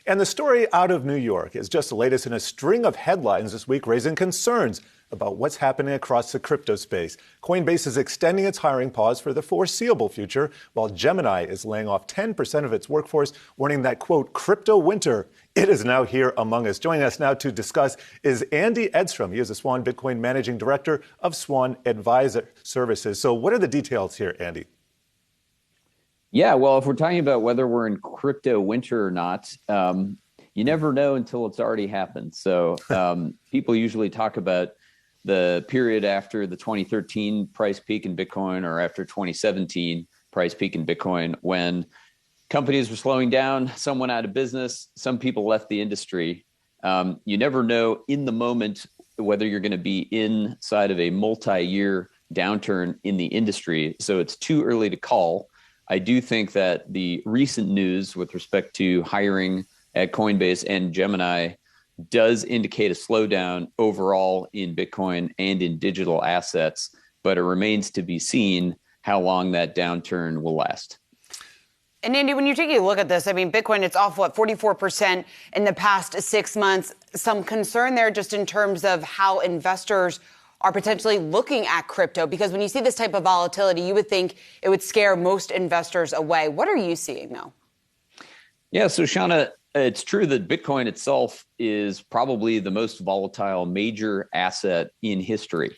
And the story out of New York is just the latest in a string of headlines this week raising concerns about what's happening across the crypto space. Coinbase is extending its hiring pause for the foreseeable future, while Gemini is laying off 10% of its workforce, warning that, quote, crypto winter, it is now here among us. Joining us now to discuss is Andy Edstrom. He is the Swan Bitcoin Managing Director of Swan Advisor Services. So what are the details here, Andy? Yeah, well, if we're talking about whether we're in crypto winter or not, you never know until it's already happened. So people usually talk about the period after the 2013 price peak in Bitcoin or after 2017 price peak in Bitcoin, when companies were slowing down, some went out of business, some people left the industry. You never know in the moment whether you're going to be inside of a multi-year downturn in the industry. So it's too early to call. I do think that the recent news with respect to hiring at Coinbase and Gemini does indicate a slowdown overall in Bitcoin and in digital assets, but it remains to be seen how long that downturn will last. And Andy, when you're taking a look at this, I mean, Bitcoin, it's off, 44% in the past 6 months. Some concern there just in terms of how investors are potentially looking at crypto, because when you see this type of volatility, you would think it would scare most investors away. What are you seeing, though? Yeah, so Shauna, it's true that Bitcoin itself is probably the most volatile major asset in history.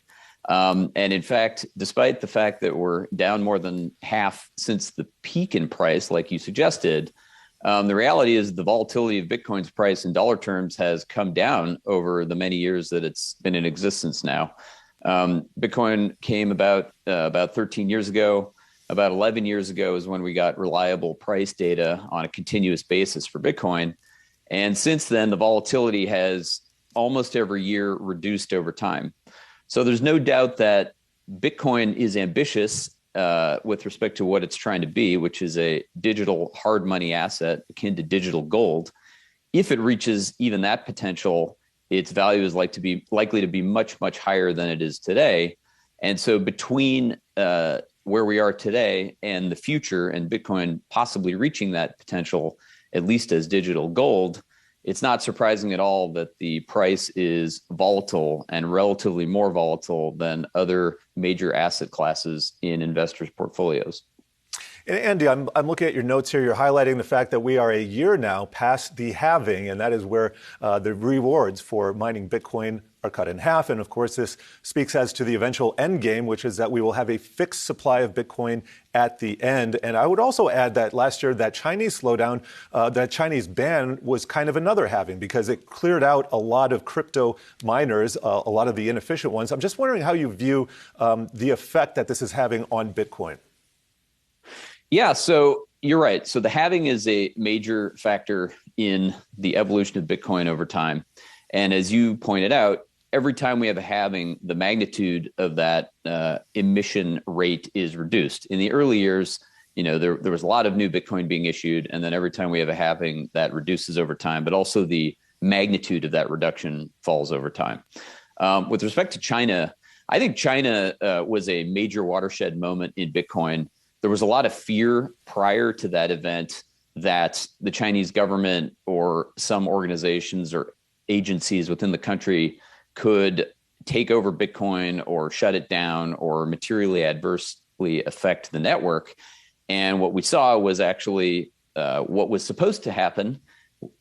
And in fact, despite the fact that we're down more than half since the peak in price, like you suggested, the reality is the volatility of Bitcoin's price in dollar terms has come down over the many years that it's been in existence now. Bitcoin came about 13 years ago. About 11 years ago is when we got reliable price data on a continuous basis for Bitcoin. And since then, the volatility has almost every year reduced over time. So there's no doubt that Bitcoin is ambitious with respect to what it's trying to be, which is a digital hard money asset akin to digital gold. If it reaches even that potential, its value is likely to be much, much higher than it is today. And so between where we are today and the future and Bitcoin possibly reaching that potential, at least as digital gold, it's not surprising at all that the price is volatile and relatively more volatile than other major asset classes in investors' portfolios. Andy, I'm looking at your notes here. You're highlighting the fact that we are a year now past the halving, and that is where the rewards for mining Bitcoin are cut in half. And of course, this speaks as to the eventual end game, which is that we will have a fixed supply of Bitcoin at the end. And I would also add that last year, that Chinese slowdown, that Chinese ban was kind of another halving because it cleared out a lot of crypto miners, a lot of the inefficient ones. I'm just wondering how you view the effect that this is having on Bitcoin. Yeah, so you're right. So the halving is a major factor in the evolution of Bitcoin over time. And as you pointed out, every time we have a halving, the magnitude of that emission rate is reduced. In the early years, there was a lot of new Bitcoin being issued. And then every time we have a halving, that reduces over time. But also the magnitude of that reduction falls over time. With respect to China, I think China was a major watershed moment in Bitcoin. There was a lot of fear prior to that event that the Chinese government or some organizations or agencies within the country could take over Bitcoin or shut it down or materially adversely affect the network. And what we saw was actually what was supposed to happen,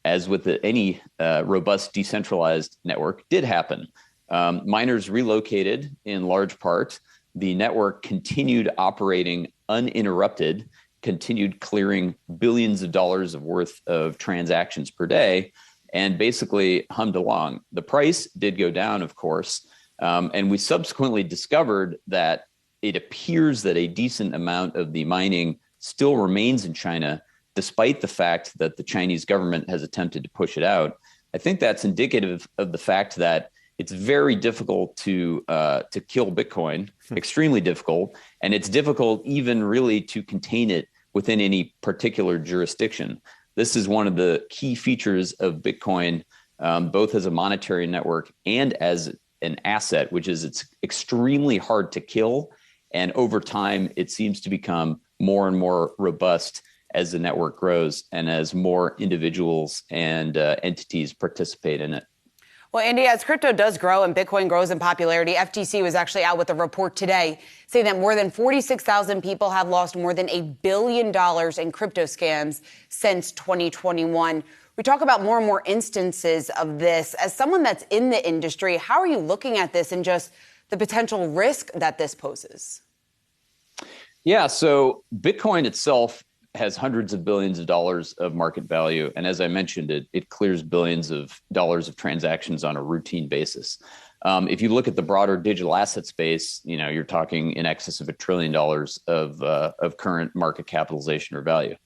as with any robust decentralized network, did happen. Miners relocated in large part. The network continued operating uninterrupted, continued clearing billions of dollars of worth of transactions per day, and basically hummed along. The price did go down, of course, and we subsequently discovered that it appears that a decent amount of the mining still remains in China, despite the fact that the Chinese government has attempted to push it out. I think that's indicative of the fact that it's very difficult to kill Bitcoin, extremely difficult, and it's difficult even really to contain it within any particular jurisdiction. This is one of the key features of Bitcoin, both as a monetary network and as an asset, which is it's extremely hard to kill. And over time, it seems to become more and more robust as the network grows and as more individuals and entities participate in it. Well, Andy, as crypto does grow and Bitcoin grows in popularity, FTC was actually out with a report today saying that more than 46,000 people have lost more than $1 billion in crypto scams since 2021. We talk about more and more instances of this. As someone that's in the industry, how are you looking at this and just the potential risk that this poses? Yeah, so Bitcoin itself has hundreds of billions of dollars of market value. And as I mentioned, it clears billions of dollars of transactions on a routine basis. If you look at the broader digital asset space, you're talking in excess of $1 trillion of current market capitalization or value.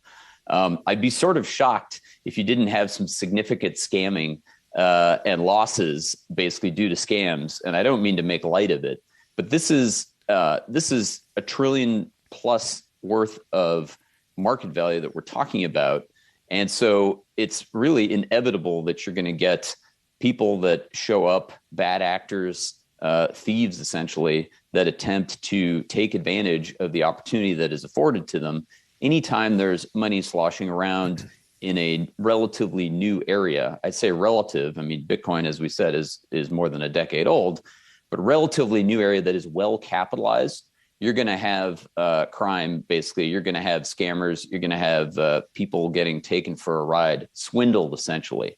I'd be sort of shocked if you didn't have some significant scamming and losses basically due to scams. And I don't mean to make light of it, but this is $1 trillion plus worth of market value that we're talking about. And so it's really inevitable that you're going to get people that show up, bad actors, thieves, essentially, that attempt to take advantage of the opportunity that is afforded to them anytime there's money sloshing around in a relatively new area. I'd say relative. I mean, Bitcoin, as we said, is more than a decade old, but relatively new area that is well capitalized. You're going to have crime, basically. You're going to have scammers. You're going to have people getting taken for a ride, swindled, essentially.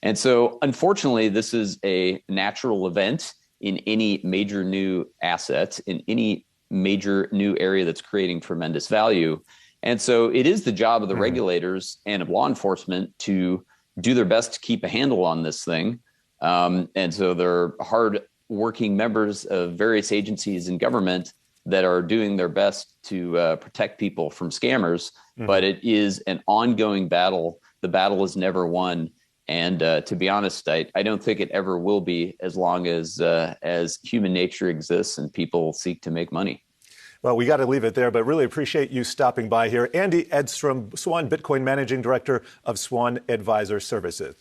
And so, unfortunately, this is a natural event in any major new asset, in any major new area that's creating tremendous value. And so it is the job of the regulators and of law enforcement to do their best to keep a handle on this thing. And so they're hard-working members of various agencies in government that are doing their best to protect people from scammers. But it is an ongoing battle. The battle is never won. And to be honest, I don't think it ever will be as long as human nature exists and people seek to make money. Well, we got to leave it there, but really appreciate you stopping by here. Andy Edstrom, Swan Bitcoin Managing Director of Swan Advisor Services.